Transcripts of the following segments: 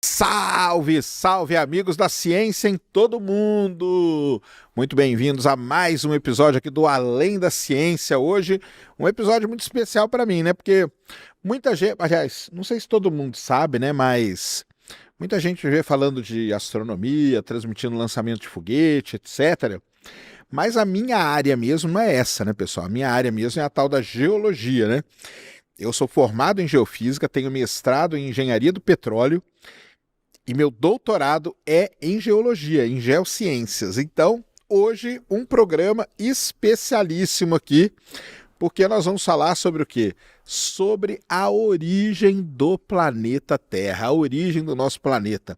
Salve, salve amigos da ciência em todo mundo! Muito bem-vindos a mais um episódio aqui do Além da Ciência. Hoje, um episódio muito especial para mim, né? Porque muita gente, aliás, não sei se todo mundo sabe, né? Mas muita gente vê falando de astronomia, transmitindo lançamento de foguete, etc. Mas a minha área mesmo não é essa, né, pessoal? A minha área mesmo é a tal da geologia, né? Eu sou formado em geofísica, tenho mestrado em engenharia do petróleo e meu doutorado é em geologia, em geociências. Então, hoje, um programa especialíssimo aqui, porque nós vamos falar sobre o quê? Sobre a origem do planeta Terra, a origem do nosso planeta.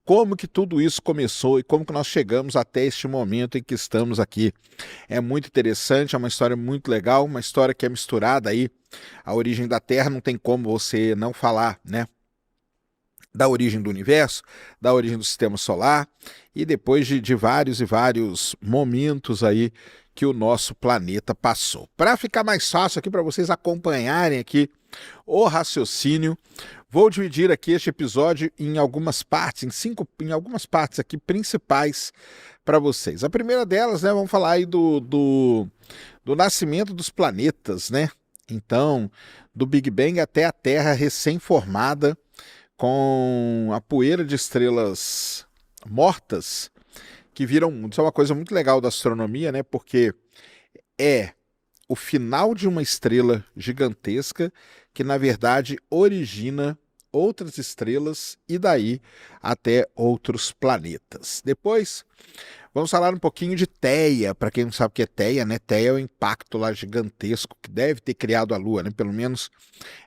Como que tudo isso começou e como que nós chegamos até este momento em que estamos aqui. É muito interessante, é uma história muito legal, uma história que é misturada aí. A origem da Terra não tem como você não falar, né? Da origem do universo, da origem do sistema solar e depois de vários e vários momentos aí que o nosso planeta passou. Para ficar mais fácil aqui para vocês acompanharem aqui o raciocínio, vou dividir aqui este episódio em algumas partes, em algumas partes aqui principais para vocês. A primeira delas, né, vamos falar aí do nascimento dos planetas, né? Então, do Big Bang até a Terra recém-formada, com a poeira de estrelas mortas que viram mundo. Isso é uma coisa muito legal da astronomia, né? Porque é o final de uma estrela gigantesca que, na verdade, origina outras estrelas e daí até outros planetas. Depois, vamos falar um pouquinho de Theia. Para quem não sabe o que é Theia, né? Theia é o impacto lá gigantesco que deve ter criado a Lua, né? Pelo menos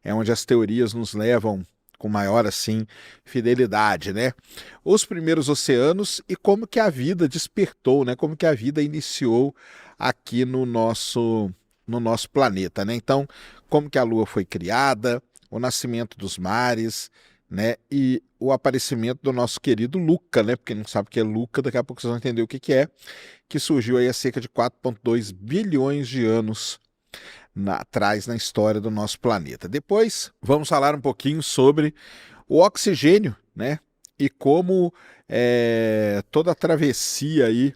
é onde as teorias nos levam com maior, assim, fidelidade, né? Os primeiros oceanos e como que a vida despertou, né? Como que a vida iniciou aqui no nosso planeta, né? Então, como que a Lua foi criada, o nascimento dos mares, né? E o aparecimento do nosso querido Luca, né? Porque não sabe o que é Luca, daqui a pouco vocês vão entender o que que é, que surgiu aí há cerca de 4,2 bilhões de anos atrás na história do nosso planeta. Depois vamos falar um pouquinho sobre o oxigênio, né? E como toda a travessia aí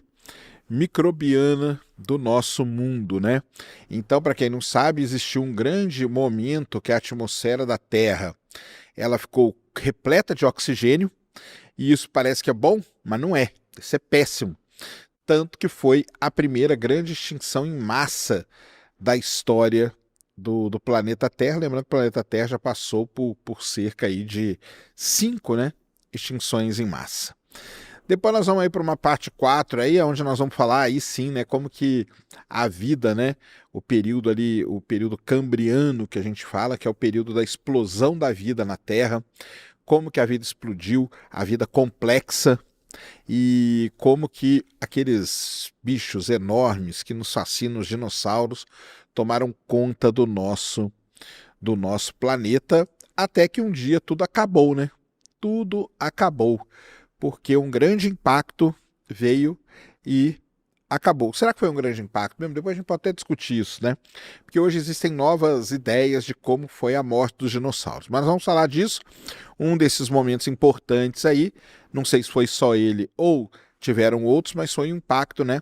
microbiana do nosso mundo, né? Então, para quem não sabe, existiu um grande momento que a atmosfera da Terra ela ficou repleta de oxigênio e isso parece que é bom, mas não é. Isso é péssimo. Tanto que foi a primeira grande extinção em massa da história do planeta Terra. Lembrando que o planeta Terra já passou por cerca aí de 5, né, extinções em massa. Depois nós vamos aí para uma parte 4 aí, onde nós vamos falar aí sim, né, como que a vida, né, o período ali, o período cambriano que a gente fala, que é o período da explosão da vida na Terra, como que a vida explodiu, a vida complexa, e como que aqueles bichos enormes que nos fascinam, os dinossauros, tomaram conta do nosso planeta, até que um dia tudo acabou, né? Tudo acabou, porque um grande impacto veio e acabou. Será que foi um grande impacto mesmo? Depois a gente pode até discutir isso, né? Porque hoje existem novas ideias de como foi a morte dos dinossauros. Mas vamos falar disso. Um desses momentos importantes aí, não sei se foi só ele ou tiveram outros, mas foi um impacto, né?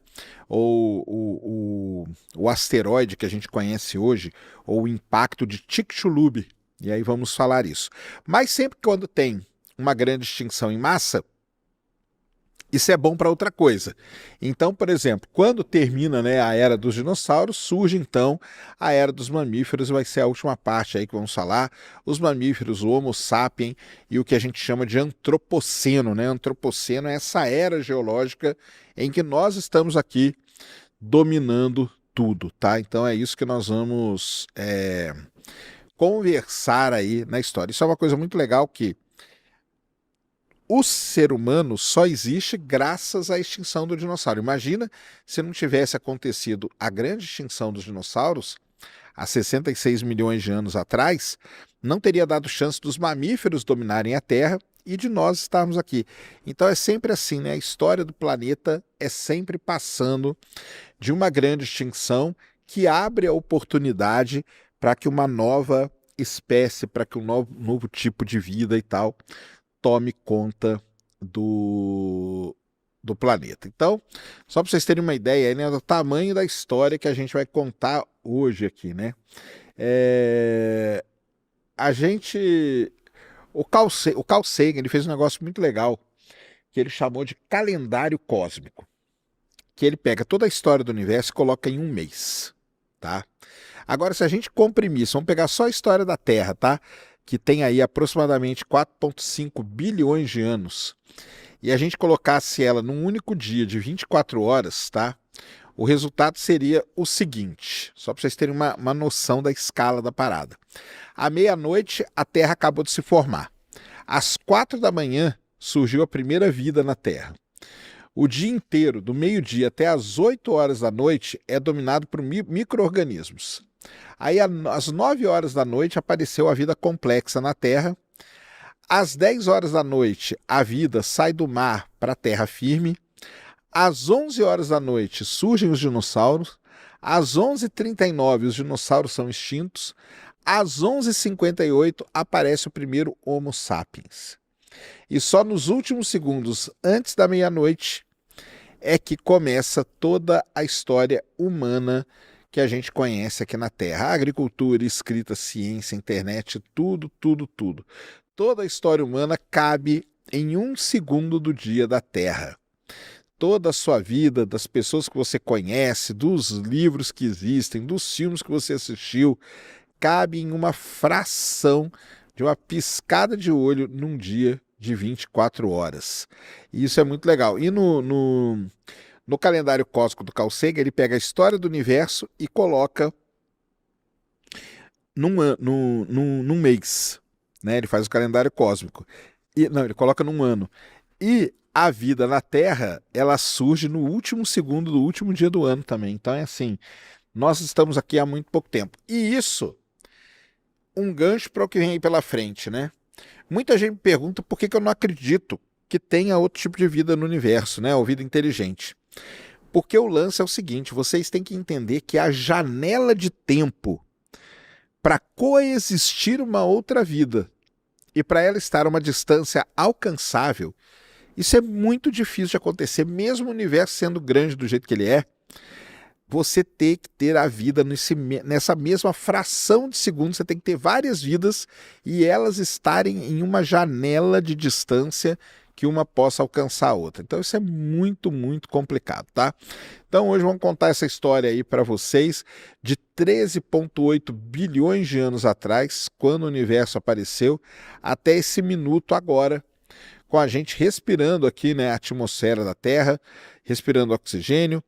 Ou o asteroide que a gente conhece hoje, ou o impacto de Chicxulub. E aí vamos falar isso. Mas sempre quando tem uma grande extinção em massa, isso é bom para outra coisa. Então, por exemplo, quando termina, né, a era dos dinossauros, surge então a era dos mamíferos, vai ser a última parte aí que vamos falar. Os mamíferos, o Homo sapiens e o que a gente chama de antropoceno, né? Antropoceno é essa era geológica em que nós estamos aqui dominando tudo, tá? Então é isso que nós vamos conversar aí na história. Isso é uma coisa muito legal que o ser humano só existe graças à extinção do dinossauro. Imagina se não tivesse acontecido a grande extinção dos dinossauros, há 66 milhões de anos atrás, não teria dado chance dos mamíferos dominarem a Terra e de nós estarmos aqui. Então é sempre assim, né? A história do planeta é sempre passando de uma grande extinção que abre a oportunidade para que uma nova espécie, para que um novo tipo de vida e tal tome conta do planeta. Então, só para vocês terem uma ideia aí, né, do tamanho da história que a gente vai contar hoje aqui, né? A gente... O Carl Sagan, ele fez um negócio muito legal, que ele chamou de calendário cósmico, que ele pega toda a história do universo e coloca em um mês, tá? Agora, se a gente comprimir, vamos pegar só a história da Terra, tá? Que tem aí aproximadamente 4,5 bilhões de anos, e a gente colocasse ela num único dia de 24 horas, tá? O resultado seria o seguinte, só para vocês terem uma noção da escala da parada. À meia-noite, a Terra acabou de se formar. Às 4 da manhã, surgiu a primeira vida na Terra. O dia inteiro, do meio-dia até às 8 horas da noite, é dominado por micro-organismos. Aí, às 9 horas da noite, apareceu a vida complexa na Terra. Às 10 horas da noite, a vida sai do mar para a terra firme. Às 11 horas da noite, surgem os dinossauros. Às 11h39, os dinossauros são extintos. Às 11h58, aparece o primeiro Homo sapiens. E só nos últimos segundos, antes da meia-noite, é que começa toda a história humana que a gente conhece aqui na Terra. A agricultura, escrita, ciência, internet, tudo, tudo, tudo. Toda a história humana cabe em 1 segundo do dia da Terra. Toda a sua vida, das pessoas que você conhece, dos livros que existem, dos filmes que você assistiu, cabe em uma fração de uma piscada de olho num dia de 24 horas. E isso é muito legal. E no calendário cósmico do Carl Sagan, ele pega a história do universo e coloca num mês. Né? Ele faz o calendário cósmico. Ele coloca num ano. E a vida na Terra, ela surge no último segundo do último dia do ano também. Então é assim, nós estamos aqui há muito pouco tempo. E isso, um gancho para o que vem aí pela frente, né? Muita gente me pergunta por que eu não acredito que tenha outro tipo de vida no universo, né? Ou vida inteligente. Porque o lance é o seguinte, vocês têm que entender que a janela de tempo para coexistir uma outra vida e para ela estar a uma distância alcançável, isso é muito difícil de acontecer, mesmo o universo sendo grande do jeito que ele é. Você tem que ter a vida nessa mesma fração de segundo, você tem que ter várias vidas e elas estarem em uma janela de distância que uma possa alcançar a outra. Então isso é muito, muito complicado, tá? Então hoje vamos contar essa história aí para vocês de 13,8 bilhões de anos atrás, quando o universo apareceu, até esse minuto agora, com a gente respirando aqui, né, a atmosfera da Terra, respirando oxigênio,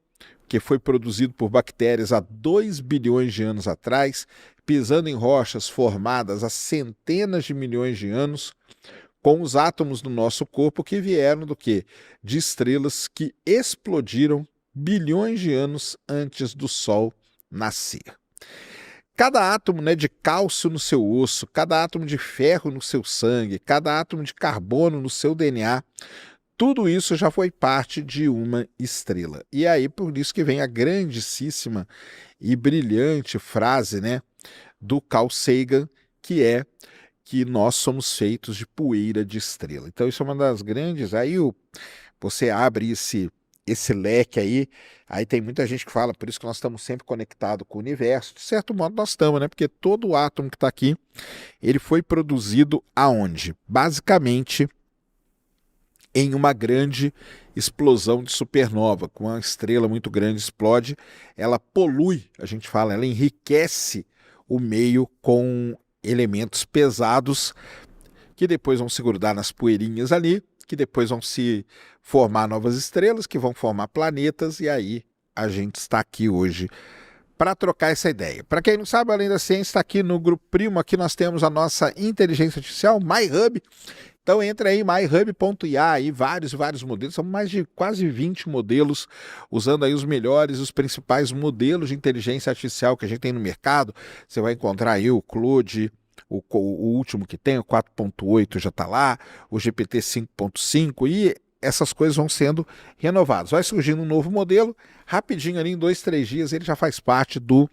que foi produzido por bactérias há 2 bilhões de anos atrás, pisando em rochas formadas há centenas de milhões de anos, com os átomos do nosso corpo que vieram do quê? De estrelas que explodiram bilhões de anos antes do Sol nascer. Cada átomo, né, de cálcio no seu osso, cada átomo de ferro no seu sangue, cada átomo de carbono no seu DNA, tudo isso já foi parte de uma estrela. E aí, por isso que vem a grandíssima e brilhante frase, né, do Carl Sagan, que é que nós somos feitos de poeira de estrela. Então isso é uma das grandes... Aí você abre esse leque aí tem muita gente que fala, por isso que nós estamos sempre conectados com o universo. De certo modo nós estamos, né? Porque todo o átomo que está aqui, ele foi produzido aonde? Basicamente em uma grande explosão de supernova, com uma estrela muito grande explode, ela polui, a gente fala, ela enriquece o meio com elementos pesados que depois vão se grudar nas poeirinhas ali, que depois vão se formar novas estrelas, que vão formar planetas, e aí a gente está aqui hoje para trocar essa ideia. Para quem não sabe, Além da Ciência está aqui no Grupo Primo, aqui nós temos a nossa inteligência artificial, MyHub. Então entra aí, myhub.ia, aí vários modelos, são mais de quase 20 modelos, usando aí os melhores, os principais modelos de inteligência artificial que a gente tem no mercado. Você vai encontrar aí o Claude, o último que tem, o 4.8 já está lá, o GPT 5.5, e essas coisas vão sendo renovadas. Vai surgindo um novo modelo, rapidinho ali em 2, 3 dias ele já faz parte do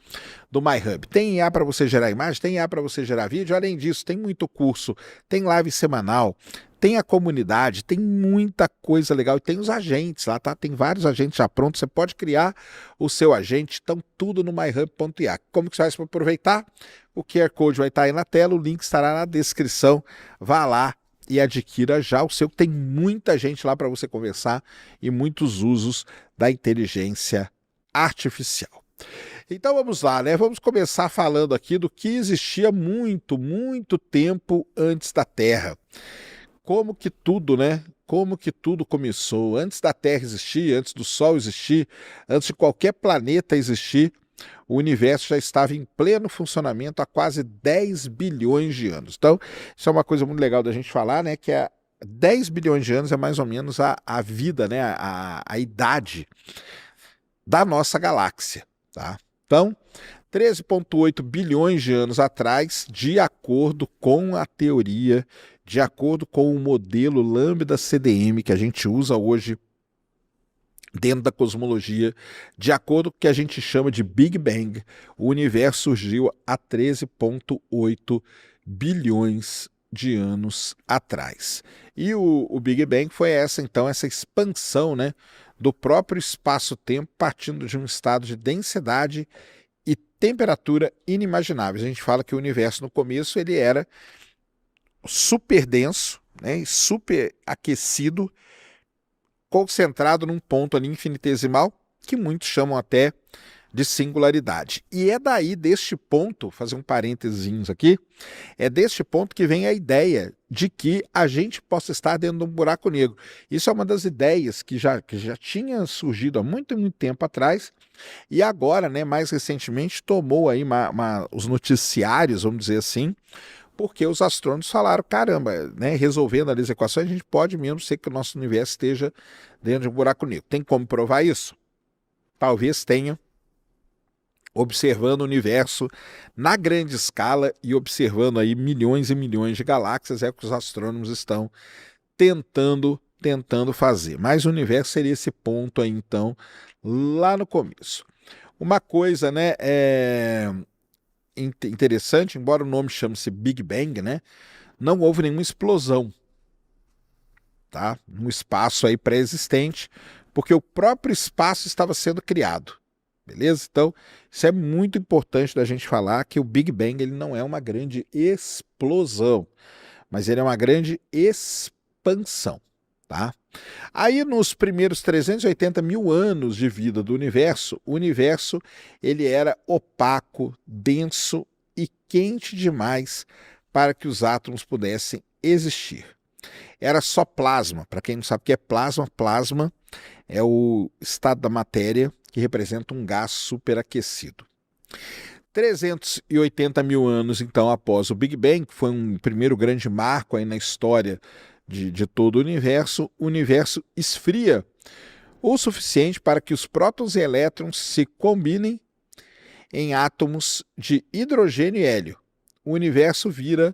MyHub. Tem IA para você gerar imagem, tem IA para você gerar vídeo, além disso tem muito curso, tem live semanal, tem a comunidade, tem muita coisa legal e tem os agentes lá, tá? Tem vários agentes já prontos, você pode criar o seu agente, estão tudo no myhub.ia. Como que você faz para aproveitar? O QR Code vai estar aí na tela, o link estará na descrição, vá lá e adquira já o seu, tem muita gente lá para você conversar e muitos usos da inteligência artificial. Então vamos lá, né? Vamos começar falando aqui do que existia muito, muito tempo antes da Terra. Como que tudo, né? Como que tudo começou? Antes da Terra existir, antes do Sol existir, antes de qualquer planeta existir, o universo já estava em pleno funcionamento há quase 10 bilhões de anos. Então, isso é uma coisa muito legal da gente falar, né? Que 10 bilhões de anos é mais ou menos a vida, né? A idade da nossa galáxia, tá? Então, 13,8 bilhões de anos atrás, de acordo com a teoria, de acordo com o modelo Lambda CDM que a gente usa hoje dentro da cosmologia, de acordo com o que a gente chama de Big Bang, o universo surgiu há 13,8 bilhões de anos atrás. E o Big Bang foi essa expansão, né, do próprio espaço-tempo, partindo de um estado de densidade e temperatura inimagináveis. A gente fala que o universo no começo ele era super denso, né, e super aquecido, concentrado num ponto ali infinitesimal, que muitos chamam até de singularidade. E é daí, deste ponto, fazer um parênteses aqui, é deste ponto que vem a ideia de que a gente possa estar dentro de um buraco negro. Isso é uma das ideias que já tinha surgido há muito, muito tempo atrás, e agora, né, mais recentemente, tomou aí os noticiários, vamos dizer assim, porque os astrônomos falaram, caramba, né, resolvendo ali as equações, a gente pode mesmo ser que o nosso universo esteja dentro de um buraco negro. Tem como provar isso? Talvez tenha, observando o universo na grande escala e observando aí milhões e milhões de galáxias, é o que os astrônomos estão tentando fazer. Mas o universo seria esse ponto aí, então, lá no começo. Uma coisa, né, interessante, embora o nome chame-se Big Bang, né, não houve nenhuma explosão, tá? No espaço aí pré-existente, porque o próprio espaço estava sendo criado, beleza? Então, isso é muito importante da gente falar, que o Big Bang ele não é uma grande explosão, mas ele é uma grande expansão, tá? Aí nos primeiros 380 mil anos de vida do universo, o universo ele era opaco, denso e quente demais para que os átomos pudessem existir. Era só plasma. Para quem não sabe o que é plasma, plasma é o estado da matéria que representa um gás superaquecido. 380 mil anos, então, após o Big Bang, que foi um primeiro grande marco aí na história de todo o universo esfria o suficiente para que os prótons e elétrons se combinem em átomos de hidrogênio e hélio. O universo vira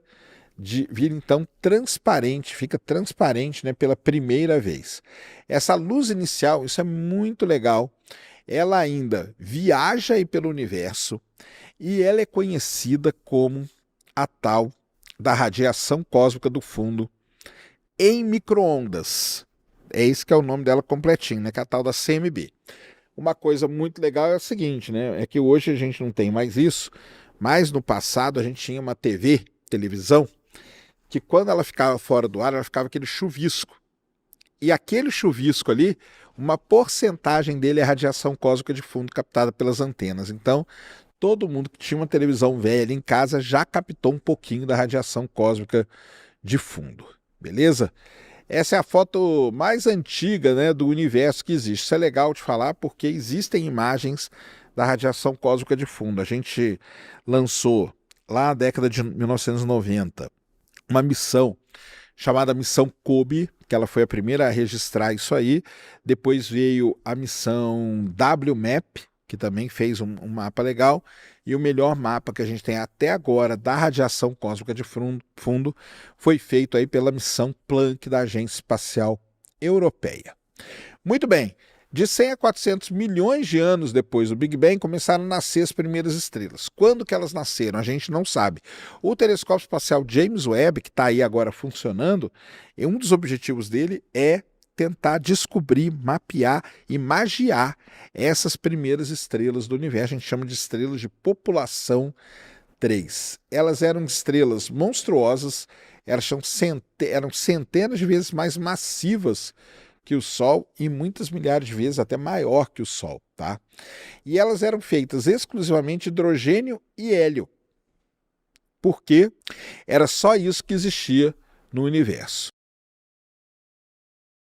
então transparente, fica transparente, né, pela primeira vez. Essa luz inicial, isso é muito legal, ela ainda viaja aí pelo universo e ela é conhecida como a tal da radiação cósmica do fundo em micro-ondas. É esse que é o nome dela completinho, né, que é a tal da CMB. Uma coisa muito legal é o seguinte, né, é que hoje a gente não tem mais isso, mas no passado a gente tinha uma televisão, que quando ela ficava fora do ar, ela ficava aquele chuvisco. E aquele chuvisco ali, uma porcentagem dele é radiação cósmica de fundo captada pelas antenas. Então, todo mundo que tinha uma televisão velha em casa já captou um pouquinho da radiação cósmica de fundo. Beleza? Essa é a foto mais antiga, né, do universo que existe. Isso é legal de falar porque existem imagens da radiação cósmica de fundo. A gente lançou lá na década de 1990 uma missão chamada Missão COBE, que ela foi a primeira a registrar isso aí. Depois veio a missão WMAP, que também fez um mapa legal. E o melhor mapa que a gente tem até agora da radiação cósmica de fundo foi feito aí pela missão Planck da Agência Espacial europeia. Muito bem, de 100 a 400 milhões de anos depois do Big Bang, começaram a nascer as primeiras estrelas. Quando que elas nasceram? A gente não sabe. O telescópio espacial James Webb, que está aí agora funcionando, um dos objetivos dele é tentar descobrir, mapear e magiar essas primeiras estrelas do universo. A gente chama de estrelas de população 3. Elas eram estrelas monstruosas, eram centenas de vezes mais massivas que o Sol e muitas milhares de vezes até maior que o Sol, tá? E elas eram feitas exclusivamente de hidrogênio e hélio, porque era só isso que existia no universo.